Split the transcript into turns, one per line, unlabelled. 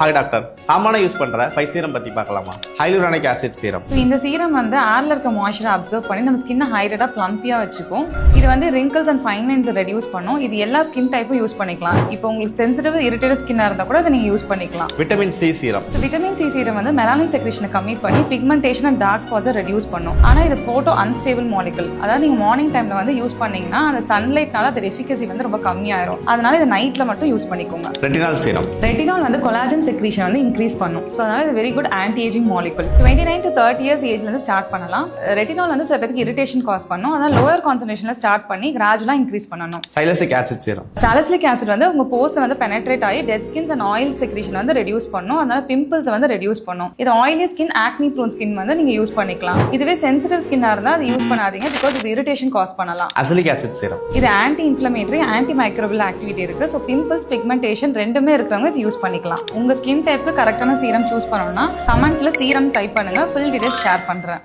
Hi doctor, காமனாக use பண்ணுற 5 serum பற்றி பார்க்கலாமா? Hyaluronic acid serum.
இந்த சீரம் வந்து ஏர்ல இருக்க மாய்ஸ்சரை அப்சர்வ் பண்ணி நம்ம ஸ்கின்னை ஹைட்ரேட்டா பிளம்பியா வச்சுக்கும். இது வந்து wrinkles and fine lines reduce பண்ணும். இது எல்லா ஸ்கின் டைப்பும் யூஸ் பண்ணிக்கலாம். இப்போ உங்களுக்கு சென்சிட்டிவ் இரிட்டேட்டட் ஸ்கின்னா இருந்தா கூட அதை நீங்க யூஸ் பண்ணிக்கலாம்.
Vitamin C serum.
Vitamin C serum வந்து மெலானின் செக்ரேஷனை கம்மி பண்ணி பிக்மெண்டேஷன் அண்ட் டார்க் ஸ்பாட்ஸை ரெடியூஸ் பண்ணும். ஆனா இது போட்டோ அன்ஸ்டேபிள் மாலிகுல். அதாவது நீங்க மார்னிங் டைம்ல வந்து யூஸ் பண்ணீங்கன்னா அந்த சன்லைட்னால அதோட எஃபிகசி வந்து ரொம்ப கம்மியாயிரும். அதனால இதை நைட்ல மட்டும் யூஸ் பண்ணிக்கோங்க.
Retinal serum.
ரெட்டினால் வந்து கொலாஜன் செக்ரீஷன் வந்து இன்க்ரீஸ் பண்ணும். ஸோ அதனால இது very good anti ageing molecule. 29 to 30 years ஏஜ்ல இருந்து ஸ்டார்ட் பண்ணலாம். ரெட்டினால் வந்து சில பேருக்கு இரிட்டேஷன் காஸ் பண்ணும். அதனால லோயர் கான்சன்ட்ரேஷன்ல ஸ்டார்ட் பண்ணி கிராஜுவலா இன்க்ரீஸ் பண்ணணும்.
Salicylic acid serum.
Salicylic acid வந்து உங்க போர்ஸ் வந்து பெனட்ரேட் ஆகி dead skins and oil secretion வந்து ரெடியூஸ் பண்ணும். அதனால பிம்பிள்ஸ் வந்து ரெடியூஸ் பண்ணும். இது oily skin, acne prone skin வந்து நீங்க யூஸ் பண்ணிக்கலாம். இதுவே சென்சிட்டிவ் ஸ்கின்னா இருந்தா அது யூஸ் பண்ணாதீங்க. பிகாஸ் இது இரிட்டேஷன் காஸ் பண்ணலாம்.
Azelaic acid serum.
இது anti inflammatory, anti microbial activity இருக்கு. ஸோ பிம்பிள்ஸ், பிக்மெண்டேஷன் ரெண்டுமே இருக்கிறவங்க இது யூஸ் பண்ணிக்கலாம். உங்க ஸ்கின் டைப்புக்கு கரெக்டான சீரம் சூஸ் பண்ணணும்னா கமெண்ட்ல சீரம் டைப் பண்ணுங்க. ஃபுல் டீடைல்ஸ் ஷேர் பண்றேன்.